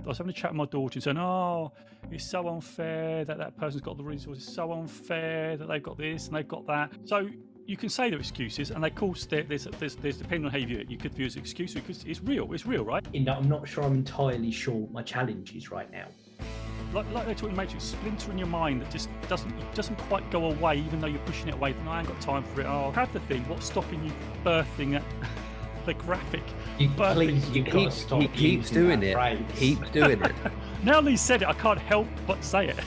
I was having a chat with my daughter and saying, "Oh, it's so unfair that that person's got the resources. It's so unfair that they've got this and they've got that." So you can say they're excuses, and of course, there's depending on how you view it. You could view it as an excuse because it's real. It's real, right? I'm not sure I'm entirely sure what my challenge is right now. Like they're talking Matrix, splinter in your mind that just doesn't quite go away, even though you're pushing it away. No, I ain't got time for it. Oh, have the thing. What's stopping you birthing at the graphic? You've got to stop. He keeps doing it. Keeps doing it. Now Lee said it, I can't help but say it.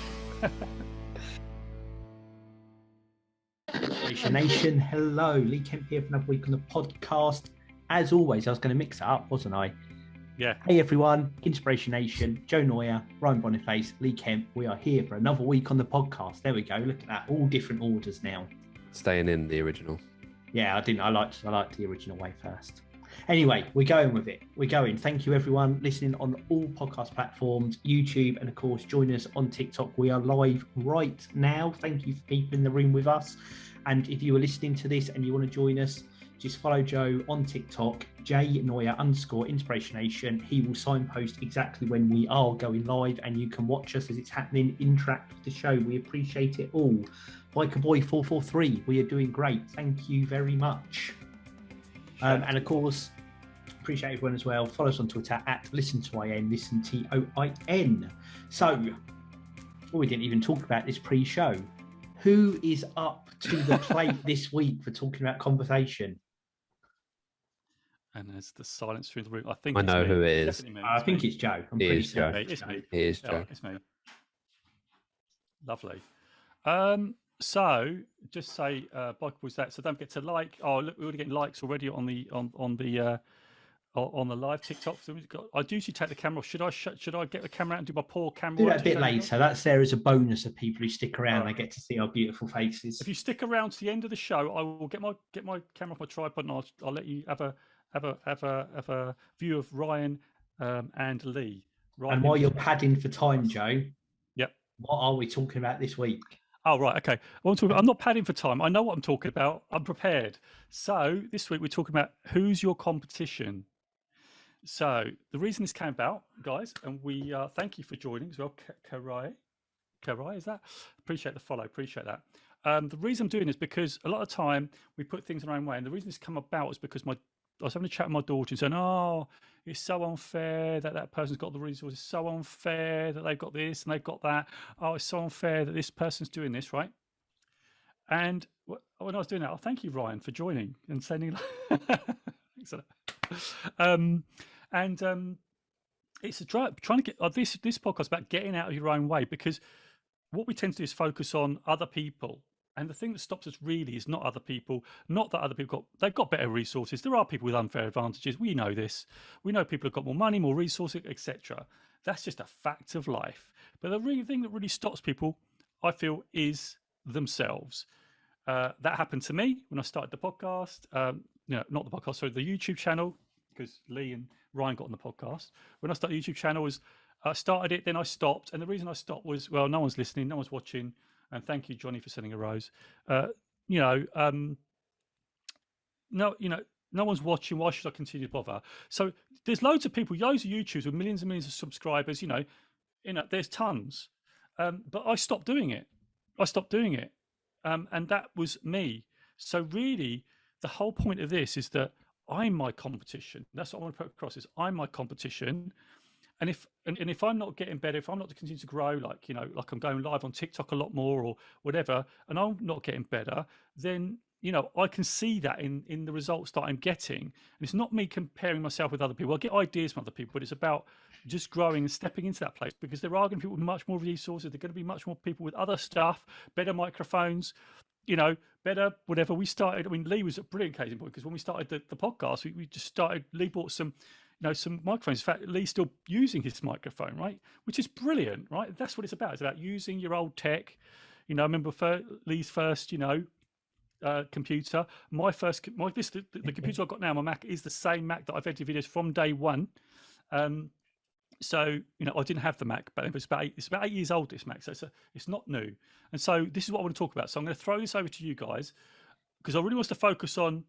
InspirationNation, hello. Lee Kemp here for another week on the podcast. As always, I was going to mix it up, wasn't I? Yeah. Hey everyone, InspirationNation, Joe Noya, Ryan Boniface, Lee Kemp. We are here for another week on the podcast. There we go. Look at that. All different orders now. Staying in the original. Yeah, I liked the original way first. Anyway, we're going with it. We're going. Thank you everyone listening on all podcast platforms, YouTube, and of course join us on TikTok. We are live right now. Thank you for people in the room with us. And if you are listening to this and you want to join us, just follow Joe on TikTok, @Noya_InspirationNation. He will signpost exactly when we are going live and you can watch us as it's happening, interact with the show. We appreciate it all. Bikerboy443, we are doing great. Thank you very much. And of course, appreciate everyone as well. Follow us on Twitter @ListenToIN, ListenToIN. So, we didn't even talk about this pre-show. Who is up to the plate this week for talking about conversation? And there's the silence through the room. I think I know who it is. I think it's Joe. I'm pretty sure. It's me. It is Joe. It's me. Lovely. So just say Bike was that. So don't forget to like. Oh, look, we're already getting likes already on the live TikTok. So I do usually take the camera off. Should I get the camera out and do my poor camera? Do that a bit later. That's there as a bonus of people who stick around. They get to see our beautiful faces. If you stick around to the end of the show, I will get my camera off my tripod and I'll let you have a view of Ryan and Lee. Ryan, and while you're padding for time, Joe. Yep. What are we talking about this week? Oh, right. Okay. I'm not padding for time. I know what I'm talking about. I'm prepared. So this week we're talking about who's your competition. So the reason this came about, guys, and we thank you for joining as well. Karai, is that? Appreciate the follow. Appreciate that. The reason I'm doing this because a lot of time we put things in our own way. And the reason this come about is because I was having a chat with my daughter and saying, "Oh, it's so unfair that that person's got the resources. It's so unfair that they've got this and they've got that. Oh, it's so unfair that this person's doing this, right?" And when I was doing that, thank you, Ryan, for joining and sending. Thanks for that. It's trying to get this podcast about getting out of your own way, because what we tend to do is focus on other people. And the thing that stops us really is not other people, not that other people they've got better resources. There are people with unfair advantages. We know this. We know people have got more money, more resources, etc. That's just a fact of life. But the real thing that really stops people, I feel, is themselves. That happened to me when I started the podcast. Not the podcast, sorry, the YouTube channel, because Lee and Ryan got on the podcast. When I started the YouTube channel, I started it, then I stopped. And the reason I stopped was, well, no one's listening, no one's watching. And thank you, Johnny, for sending a rose. No one's watching. Why should I continue to bother? So there's loads of people, loads of YouTubers with millions and millions of subscribers. There's tons. But I stopped doing it. And that was me. So really, the whole point of this is that I'm my competition. That's what I want to put across: is I'm my competition. And if I'm not getting better, if I'm not to continue to grow, like I'm going live on TikTok a lot more or whatever, and I'm not getting better, then I can see that in the results that I'm getting. And it's not me comparing myself with other people. I get ideas from other people, but it's about just growing and stepping into that place, because there are going to be people with much more resources. There are going to be much more people with other stuff, better microphones, better whatever. We started. I mean, Lee was a brilliant case in point, because when we started the podcast, we just started. Lee bought some microphones. In fact, Lee's still using his microphone, right? Which is brilliant, right? That's what it's about. It's about using your old tech. I remember Lee's first, computer. The computer I've got now, my Mac, is the same Mac that I've edited videos from day one. So I didn't have the Mac, but it's about 8 years old, this Mac. So it's not new. And so this is what I want to talk about. So I'm going to throw this over to you guys, because I really want to focus on,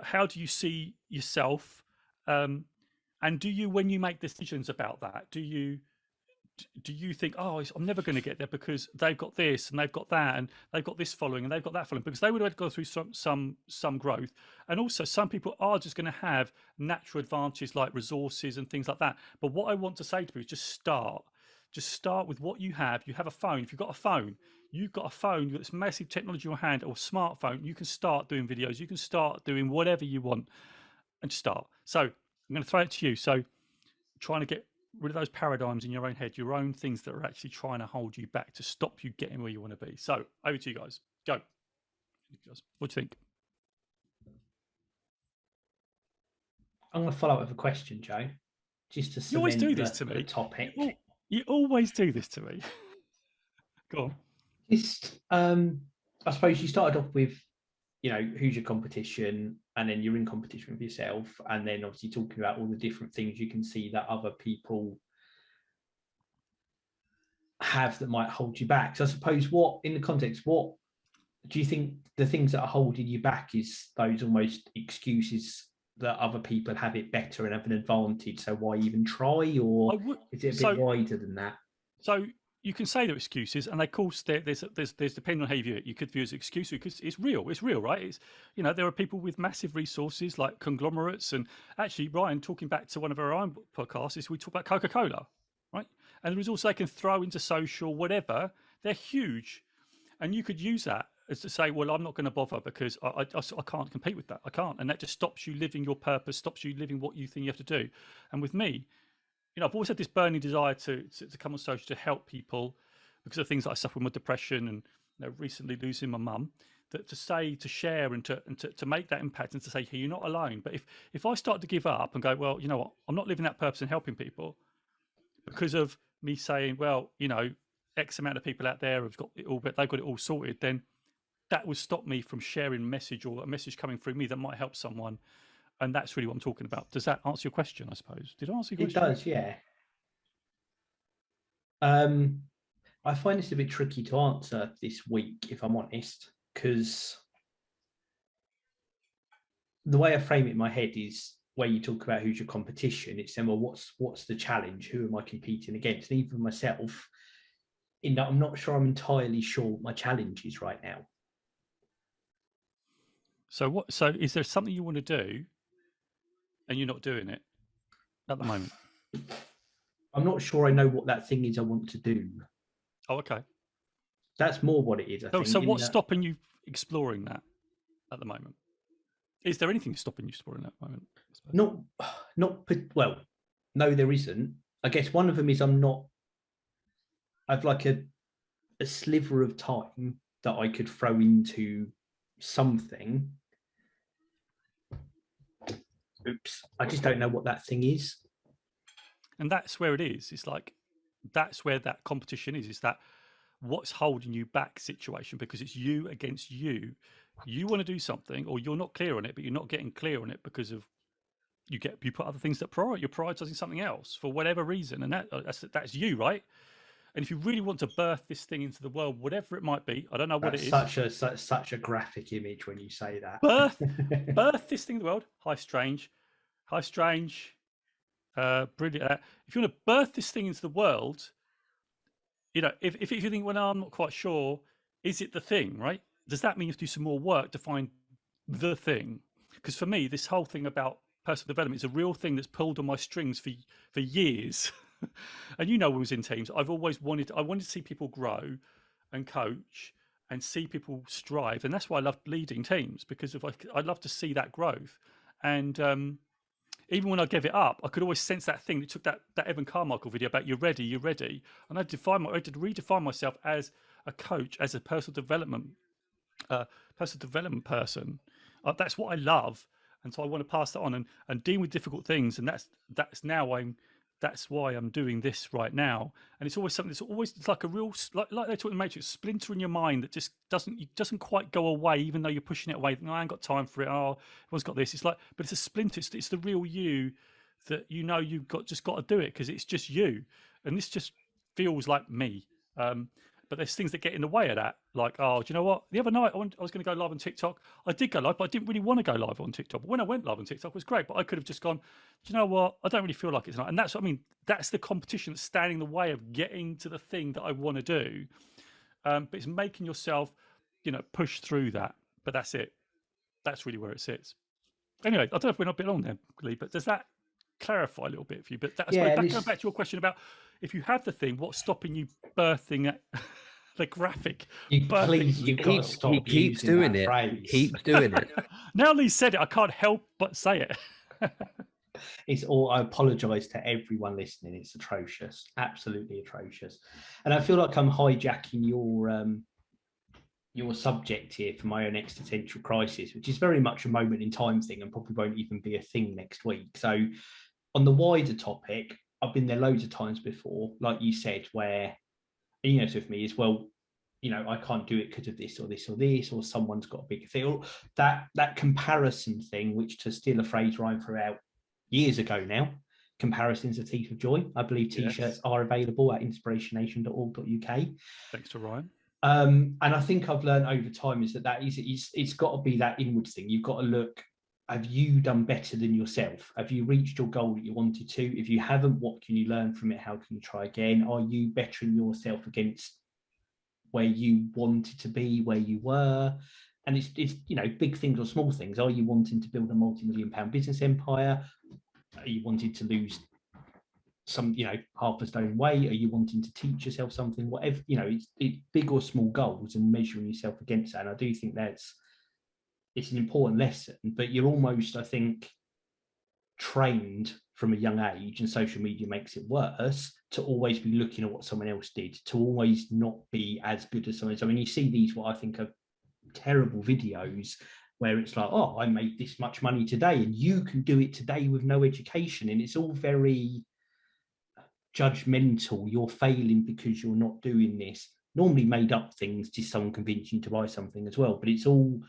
how do you see yourself? And And do you, when you make decisions about that, do you think, oh, I'm never going to get there because they've got this and they've got that and they've got this following and they've got that following, because they would have go through some growth. And also some people are just going to have natural advantages like resources and things like that. But what I want to say to people is just start with what you have. You have a phone. If you've got a phone, you've got this massive technology in your hand, or a smartphone, you can start doing videos, you can start doing whatever you want and start. So I'm going to throw it to you. So trying to get rid of those paradigms in your own head, your own things that are actually trying to hold you back to stop you getting where you want to be. So over to you guys. Go. What do you think? I'm going to follow up with a question, Joe, just to you always do this to me. The topic. You always do this to me. Go on. Just, I suppose you started off with, who's your competition, and then you're in competition with yourself, and then obviously talking about all the different things you can see that other people have that might hold you back. So I suppose what do you think the things that are holding you back is those almost excuses that other people have it better and have an advantage, so why even try, or is it a bit wider than that? So you can say they're excuses, and of course there's depending on how you view it. You could view it as an excuse because it's real, right? It's, there are people with massive resources like conglomerates, and actually, Ryan, talking back to one of our own podcasts, is we talk about Coca-Cola, right? And the resources they can throw into social, whatever, they're huge, and you could use that as to say, well, I'm not going to bother because I can't compete with that. I can't, and that just stops you living your purpose, stops you living what you think you have to do. And with me, I've always had this burning desire to come on social to help people because of things that I suffer with depression and recently losing my mum. To share and to make that impact and to say, hey, you're not alone. But if I start to give up and go, well, you know what, I'm not living that purpose and helping people because of me saying, well, X amount of people out there have got it all, but they've got it all sorted, then that would stop me from sharing a message or a message coming through me that might help someone. And that's really what I'm talking about. Does that answer your question, I suppose? Did I answer your question? It does, yeah. I find this a bit tricky to answer this week, if I'm honest, because the way I frame it in my head is where you talk about who's your competition. It's saying, well, what's the challenge? Who am I competing against? And even myself, in that I'm not sure I'm entirely sure what my challenge is right now. So is there something you want to do and you're not doing it at the moment? I'm not sure I know what that thing is I want to do. Oh, okay. That's more what it is, I think. So what's stopping you exploring that at the moment? Is there anything stopping you exploring that at the moment? Well, no, there isn't. I guess one of them is I've like a sliver of time that I could throw into something. Oops. I just don't know what that thing is. And that's where it is. It's like, that's where that competition is. It's that what's holding you back situation, because it's you against you. You want to do something, or you're not clear on it, but you're not getting clear on it because of you put other things that you're prioritizing something else for whatever reason, and that's you, right? And if you really want to birth this thing into the world, whatever it might be, I don't know what it is. Such a graphic image when you say that. Birth this thing in the world. Hi, strange. Brilliant. If you want to birth this thing into the world, if you think, well, no, I'm not quite sure, is it the thing, right? Does that mean you have to do some more work to find the thing? Because for me, this whole thing about personal development is a real thing that's pulled on my strings for years. And when I was in teams, I've always wanted to see people grow and coach and see people strive. And that's why I loved leading teams, because I love to see that growth. And even when I gave it up, I could always sense that thing that took that Evan Carmichael video about you're ready. And I had to redefine myself as a coach, as a personal development person. That's what I love. And so I want to pass that on and deal with difficult things. And that's why I'm doing this right now. And it's always something it's like a real, like they talk in the Matrix, splinter in your mind that just doesn't quite go away, even though you're pushing it away. I ain't got time for it. Oh, everyone's got this. It's like, but it's a splinter. It's the real you that you've just got to do it because it's just you. And this just feels like me. But but there's things that get in the way of that. Like, oh, do you know what? The other night I was going to go live on TikTok. I did go live, but I didn't really want to go live on TikTok. But when I went live on TikTok, it was great. But I could have just gone, do you know what? I don't really feel like it tonight. And that's what I mean. That's the competition that's standing in the way of getting to the thing that I want to do. But it's making yourself, push through that. But that's it. That's really where it sits. Anyway, I don't know if we're not a bit long there, Lee, but does that clarify a little bit for you? But that's going back to your question about if you have the thing, what's stopping you birthing the graphic? You've got to stop. He keeps doing it. He keeps doing it. Now Lee said it, I can't help but say it. It's all. I apologise to everyone listening. It's atrocious, absolutely atrocious, and I feel like I'm hijacking your subject here for my own existential crisis, which is very much a moment in time thing and probably won't even be a thing next week. So on the wider topic, I've been there loads of times before, like you said, where, with me as well, I can't do it because of this or this or this, or someone's got a bigger thing, or that comparison thing, which, to steal a phrase Ryan threw out years ago now, comparison's a thief of joy. I believe t-shirts are available at InspirationNation.org.uk. Thanks to Ryan. And I think I've learned over time is that it's got to be that inward thing. You've got to look, have you done better than yourself? Have you reached your goal that you wanted to? If you haven't, what can you learn from it? How can you try again? Are you bettering yourself against where you wanted to be, where you were? And it's big things or small things. Are you wanting to build a multi-million-pound business empire? Are you wanting to lose some, half a stone weight? Are you wanting to teach yourself something? Whatever, it's big or small goals and measuring yourself against that. And I do think it's an important lesson, but you're almost, I think, trained from a young age, and social media makes it worse, to always be looking at what someone else did, to always not be as good as someone else. I mean, you see these, what I think are terrible videos, where it's like, oh, I made this much money today and you can do it today with no education. And it's all very judgmental. You're failing because you're not doing this. Normally made up things to someone convince you to buy something as well, but it's all,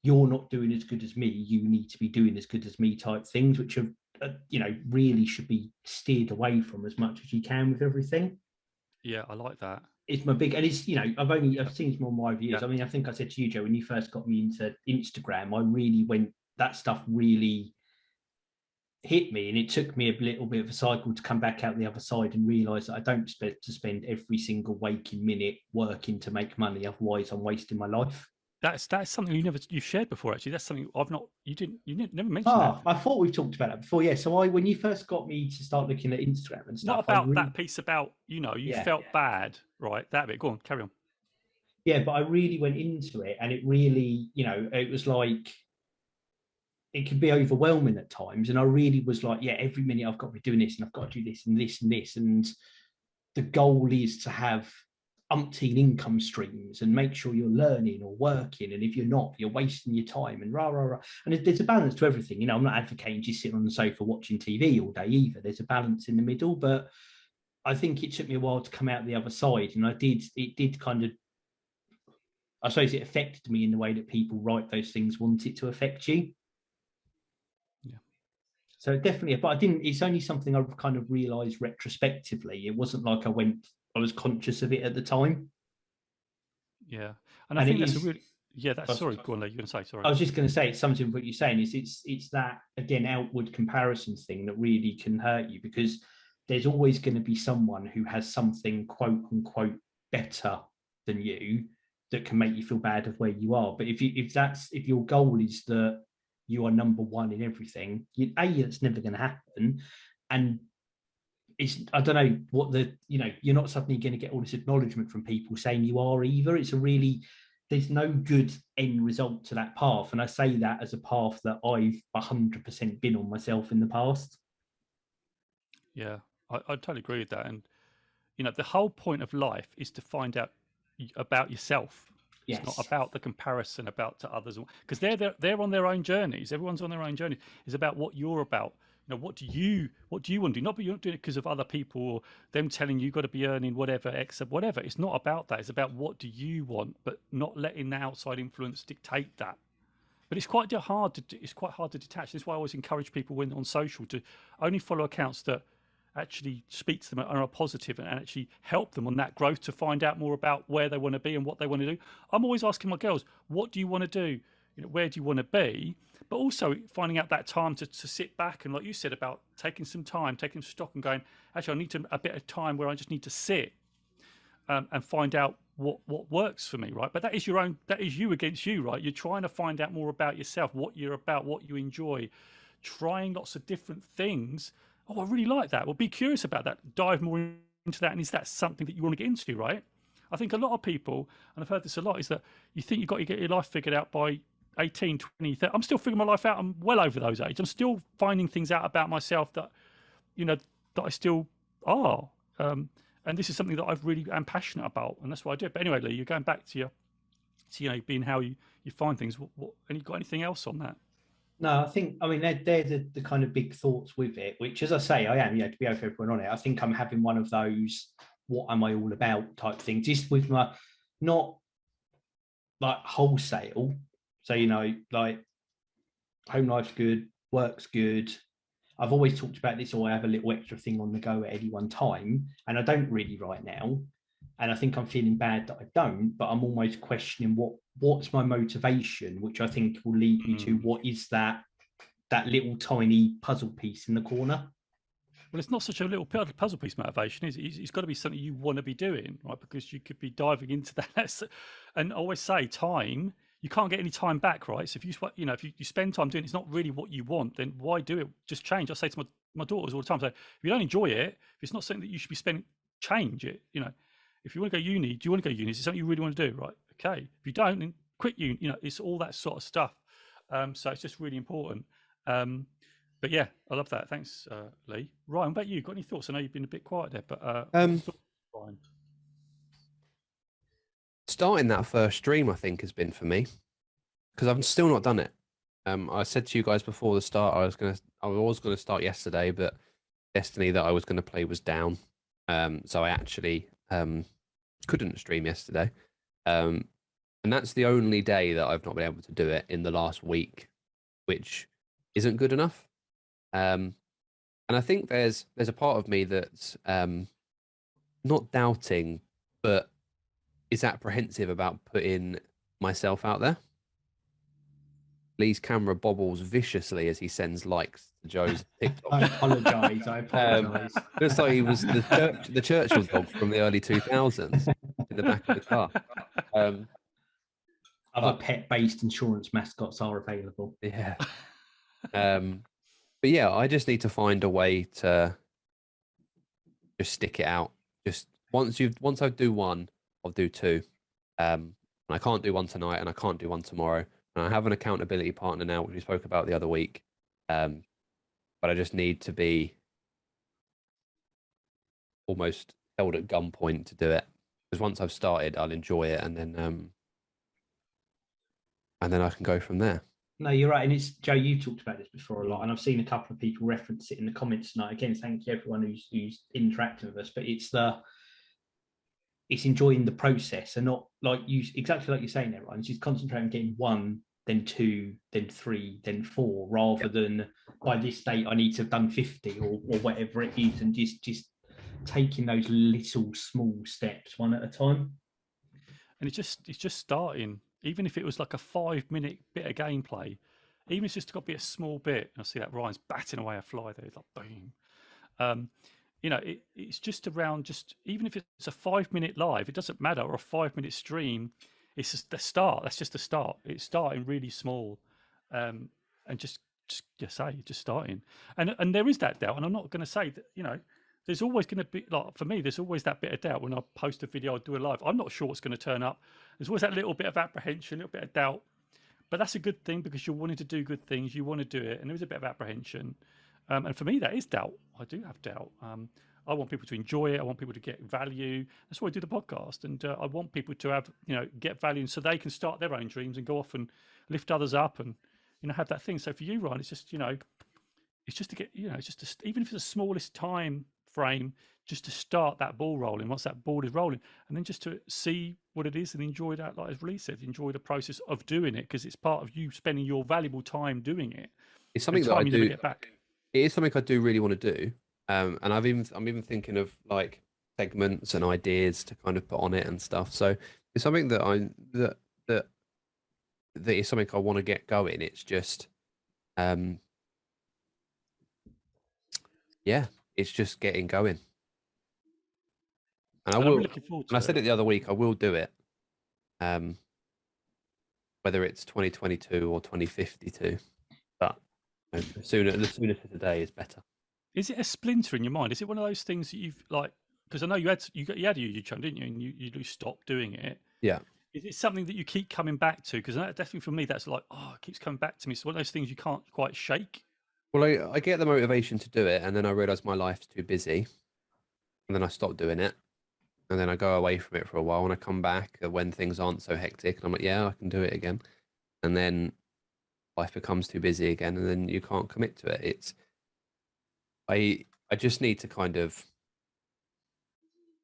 you're not doing as good as me, you need to be doing as good as me type things, which are really should be steered away from as much as you can with everything. Yeah, I like that. It's my big, and it's, I've seen some more reviews. I mean, I think I said to you, Joe, when you first got me into Instagram, I really that stuff really hit me, and it took me a little bit of a cycle to come back out the other side and realize that I don't expect to spend every single waking minute working to make money, otherwise I'm wasting my life. That's something you shared before, actually. That's something you never mentioned. That. I thought we've talked about that before. Yeah. So when you first got me to start looking at Instagram and stuff, not about that piece about, you felt bad, right? That bit. Go on, carry on. Yeah, but I really went into it, and it really, it was like, it can be overwhelming at times. And I really was like, yeah, every minute I've got to be doing this, and I've got to do this and this and this. And the goal is to have umpteen income streams and make sure you're learning or working, and if you're not, you're wasting your time, and rah rah rah. And there's a balance to everything. I'm not advocating just sitting on the sofa watching TV all day either. There's a balance in the middle, but I think it took me a while to come out the other side, and it did kind of, I suppose it affected me in the way that people write those things want it to affect you. Yeah. So definitely, but it's only something I've kind of realized retrospectively. It wasn't like I was conscious of it at the time. Yeah. And I think that's sorry, go on, Lee, you're going to say, sorry. I was just going to say, it's something what you're saying is it's that, again, outward comparison thing that really can hurt you, because there's always going to be someone who has something quote unquote better than you that can make you feel bad of where you are. But if your goal is that you are number one in everything, that's never going to happen. And I don't know what you're not suddenly going to get all this acknowledgement from people saying you are either. There's no good end result to that path. And I say that as a path that I've 100% been on myself in the past. Yeah, I totally agree with that. And, the whole point of life is to find out about yourself. Yes. It's not about the comparison to others, because they're on their own journeys. Everyone's on their own journey. It's about what you're about. What do you want to do? Not, but you're not doing it because of other people or them telling you got to be earning whatever, X or whatever. It's not about that. It's about what do you want, but not letting the outside influence dictate that. But it's quite hard to detach. That's why I always encourage people when on social to only follow accounts that actually speak to them on a positive and actually help them on that growth to find out more about where they want to be and what they want to do. I'm always asking my girls, what do you want to do? Where do you want to be? But also finding out that time to sit back and, like you said, about taking some time, taking stock and going, actually, I need a bit of time where I just need to sit and find out what works for me, right? But that is you against you, right? You're trying to find out more about yourself, what you're about, what you enjoy, trying lots of different things. Oh, I really like that. Well, be curious about that. Dive more into that. And is that something that you want to get into, right? I think a lot of people, and I've heard this a lot, is that you think you've got to get your life figured out by 18, 20, 30. I'm still figuring my life out. I'm well over those ages. I'm still finding things out about myself that, that I still are. And this is something that I've really am passionate about. And that's what I do. But anyway, Lee, you're going back to being how you find things. And you got anything else on that? No, I mean, they're the kind of big thoughts with it, which, as I say, I am, to be open everyone on it. I think I'm having one of those, what am I all about type thing, just with my, not like wholesale. So, like home life's good, work's good. I've always talked about this, or I have a little extra thing on the go at any one time, and I don't really right now. And I think I'm feeling bad that I don't, but I'm almost questioning what's my motivation, which I think will lead me to what is that little tiny puzzle piece in the corner. Well, it's not such a little puzzle piece motivation, is it? It's got to be something you want to be doing, right? Because you could be diving into that. And I always say time, you can't get any time back, right? So if you spend time doing it, it's not really what you want, then why do it? Just change. I say to my daughters all the time, so if you don't enjoy it, if it's not something that you should be spending, change it. If you want to go uni, do you want to go uni? Is it something you really want to do? Right. Okay. If you don't, then quit uni. It's all that sort of stuff. So it's just really important. But yeah, I love that. Thanks, Lee. Ryan, what about you? Got any thoughts? I know you've been a bit quiet there, but Ryan? Starting that first stream, I think, has been for me, because I've still not done it. I said to you guys before the start, I was gonna start yesterday, but Destiny that I was going to play was down. So I actually couldn't stream yesterday. And that's the only day that I've not been able to do it in the last week, which isn't good enough. And I think there's a part of me that's not doubting, but is apprehensive about putting myself out there. Lee's camera bobbles viciously as he sends likes to Joe's TikTok. I apologise. Looks like he was the Churchill dog from the early 2000s in the back of the car. Other pet-based insurance mascots are available. Yeah. But yeah, I just need to find a way to just stick it out. Just once I do one, I'll do two. And I can't do one tonight, and I can't do one tomorrow. And I have an accountability partner now, which we spoke about the other week. But I just need to be almost held at gunpoint to do it. Because once I've started, I'll enjoy it, and then I can go from there. No, you're right. And it's, Joe, you've talked about this before a lot, and I've seen a couple of people reference it in the comments tonight. Again, thank you everyone who's interacting with us. But it's enjoying the process, and not exactly like you're saying there, Ryan. It's just concentrating on getting one, then two, then three, then four, rather than by this date I need to have done 50 or whatever it is, and just taking those little small steps one at a time. And it's just starting. Even if it was like a 5-minute bit of gameplay, even if it's just got to be a small bit. I see that Ryan's batting away a fly there. It's like boom. It's just around, even if it's a 5-minute live, it doesn't matter, or a 5-minute stream. It's just the start. That's just the start. It's starting really small, and just starting. And there is that doubt. And I'm not going to say that there's always going to be, like, for me, there's always that bit of doubt when I post a video or do a live. I'm not sure what's going to turn up. There's always that little bit of apprehension, a little bit of doubt. But that's a good thing, because you're wanting to do good things. You want to do it. And there is a bit of apprehension. And for me, that is doubt. I do have doubt. I want people to enjoy it. I want people to get value. That's why I do the podcast. And I want people to have, get value, so they can start their own dreams and go off and lift others up and, have that thing. So for you, Ryan, it's just, it's just to get, even if it's the smallest time frame, just to start that ball rolling. Once that ball is rolling, and then just to see what it is and enjoy that, like as Lee said, enjoy the process of doing it, because it's part of you spending your valuable time doing it. It's something that I do. It is something I do really want to do, And I'm even thinking of like segments and ideas to kind of put on it and stuff. So it's something that that is something I want to get going. It's just um yeah, it's just getting going. And I And I'm really will, looking forward and I to said it. it the other week, I will do it. Um, whether it's 2022 or 2052, but the sooner for today is better. Is it a splinter in your mind? Is it one of those things that you've like? Because I know you had a YouTube channel, didn't you? And you stopped doing it. Yeah. Is it something that you keep coming back to? Because definitely for me, that's like, oh, it keeps coming back to me. It's one of those things you can't quite shake. Well, I get the motivation to do it, and then I realize my life's too busy, and then I stop doing it, and then I go away from it for a while, and I come back when things aren't so hectic, and I'm like, yeah, I can do it again, and then life becomes too busy again, and then you can't commit to it. I just need to kind of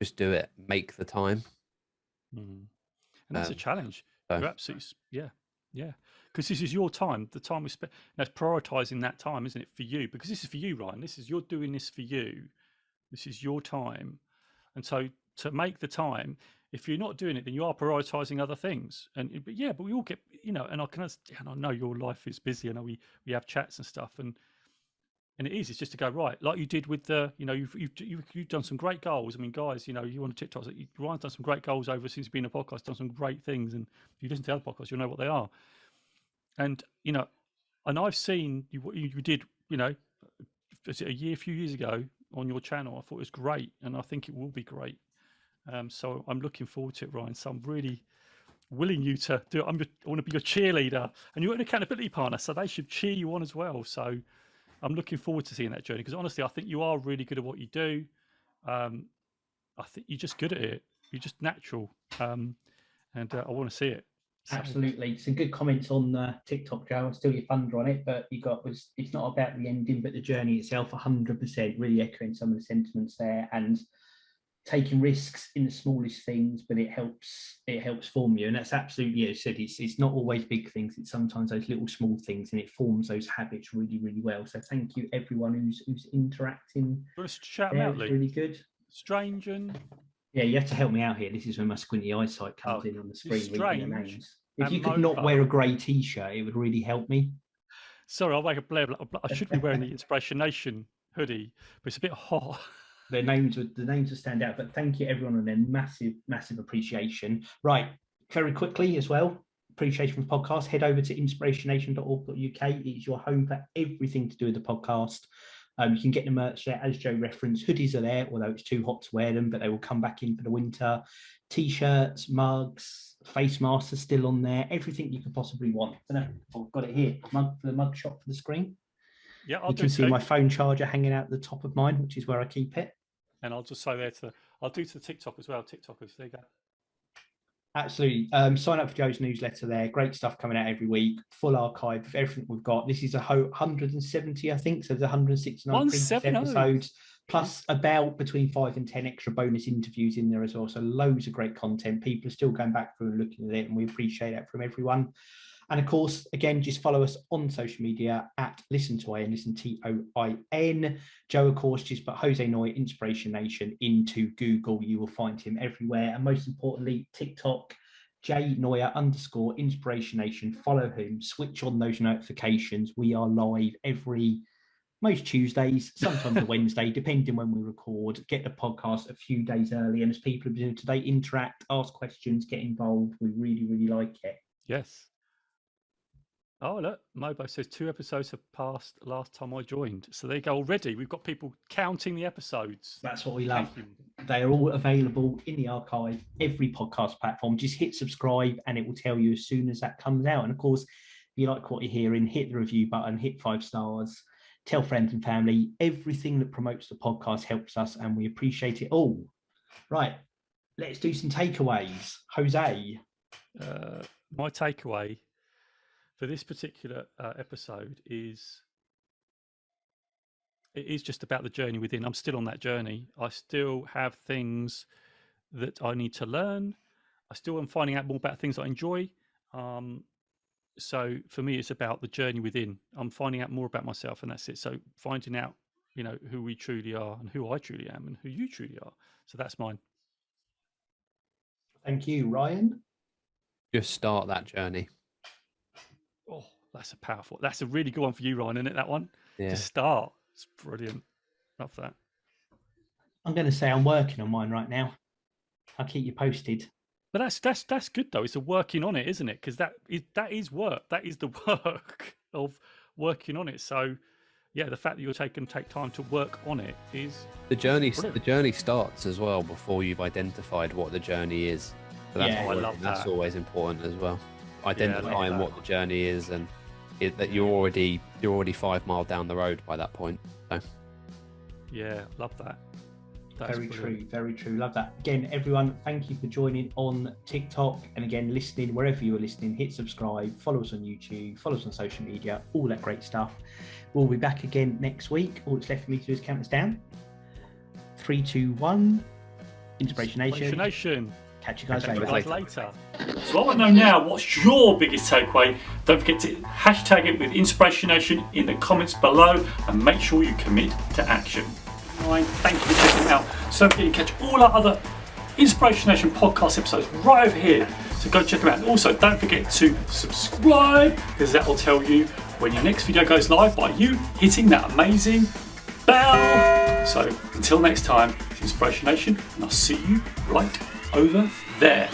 just do it, make the time. Mm. And that's a Um, challenge. so You're absolutely, yeah, yeah. Because this is your time, the time we spend. That's prioritizing that time, isn't it, for you? Because this is for you, Ryan. You're doing this for you. This is your time. And so to make the time, if you're not doing it, then you are prioritizing other things. But yeah, but we all get, and and I know your life is busy. I know we have chats and stuff, and it is. It's just to go right, like you did with the, you've done some great goals. I mean, guys, you on TikTok, Ryan's done some great goals over since being a podcast. Done some great things, and if you listen to other podcasts, you'll know what they are. And and I've seen what you did. Was it a few years ago on your channel? I thought it was great, and I think it will be great. So I'm looking forward to it, Ryan. So I'm really willing you to do it. I want to be your cheerleader, and you're an accountability partner, so they should cheer you on as well. So I'm looking forward to seeing that journey because honestly, I think you are really good at what you do. Um, I think you're just good at it. You're just natural, and I want to see it. So, Absolutely, some good comments on TikTok, Joe. I'm still your funder on it, but it's not about the ending, but the journey itself. 100%, really echoing some of the sentiments there, and taking risks in the smallest things, but it helps form you, and that's absolutely, you said, it's not always big things. It's sometimes those little small things, and it forms those habits really, really well. So thank you everyone who's interacting. you want to shout them There, out, it's Lee? really good. Strange and Yeah, you have to help me out here. This is when my squinty eyesight comes in on the screen reading the Strange names. If and you could not Mopa. wear a grey t-shirt, it would really help me. Sorry, I'll make a blab. I should be wearing the InspirationNation hoodie, but it's a bit hot. The names would stand out, but thank you everyone, and then massive appreciation. Right, very quickly as well, appreciation for the podcast. Head over to inspirationnation.org.uk. It's your home for everything to do with the podcast. You can get the merch there, as Joe referenced. Hoodies are there, although it's too hot to wear them, but they will come back in for the winter. T-shirts, mugs, face masks are still on there. Everything you could possibly want. I don't know, I've got it here. The mug shot for the screen. Yeah, I'll You do can see two. my phone charger hanging out at the top of mine, which is where I keep it. And I'll just say there I'll do to the TikTok as well. TikTokers, there you go. Absolutely. Sign up for Joe's newsletter there. Great stuff coming out every week. Full archive of everything we've got. This is 170, I think. So there's 169 previous 170. episodes, plus about between 5 and 10 extra bonus interviews in there as well. So loads of great content. People are still going back through and looking at it, and we appreciate that from everyone. And of course, again, just follow us on social media at Listen to IN, Listen TOIN. Joe, of course, just put Jose Noya Inspiration Nation into Google. You will find him everywhere. And most importantly, TikTok, Noya_Inspiration Nation. Follow him, switch on those notifications. We are live most Tuesdays, sometimes a Wednesday, depending when we record. Get the podcast a few days early. And as people have been doing today, interact, ask questions, get involved. We really, really like it. Yes. Oh, look, Mobo says 2 episodes have passed last time I joined. So there you go already. We've got people counting the episodes. That's what we love. They are all available in the archive, every podcast platform. Just hit subscribe and it will tell you as soon as that comes out. And of course, if you like what you're hearing, hit the review button, hit 5 stars, tell friends and family. Everything that promotes the podcast helps us and we appreciate it all. Right, let's do some takeaways. Jose. My takeaway for this particular episode is it is just about the journey within. I'm still on that journey. I still have things that I need to learn. I still am finding out more about things I enjoy. So for me, it's about the journey within. I'm finding out more about myself, and that's it. So finding out who we truly are and who I truly am and who you truly are. So that's mine. Thank you, Ryan. Just start that journey. Oh, that's a really good one for you, Ryan, isn't it? That one? Yeah. Just start. It's brilliant. Love that. I'm going to say I'm working on mine right now. I'll keep you posted. But that's good though. It's a working on it, isn't it? Because that is work. That is the work of working on it. So yeah, the fact that you're take time to work on it is the journey. brilliant. The journey starts as well before you've identified what the journey is. So that's Yeah. I love that's that. always important as well. I Identifying love what the journey is and that you're already 5 miles down the road by that point. So Yeah, love that. That's Very brilliant. true, very true. Love that. Again, everyone, thank you for joining on TikTok. And again, listening, wherever you are listening, hit subscribe, follow us on YouTube, follow us on social media, all that great stuff. We'll be back again next week. All that's left for me to do is count us down. 3, 2, 1. InspirationNation. Nation. Catch you guys Catch you later. guys later. So I want to know now, what's your biggest takeaway? Don't forget to hashtag it with Inspiration Nation in the comments below and make sure you commit to action. Thank you for checking it out. So don't forget you catch all our other Inspiration Nation podcast episodes right over here. So go check them out. And also don't forget to subscribe, because that will tell you when your next video goes live by you hitting that amazing bell. So until next time, it's Inspiration Nation, and I'll see you right over there.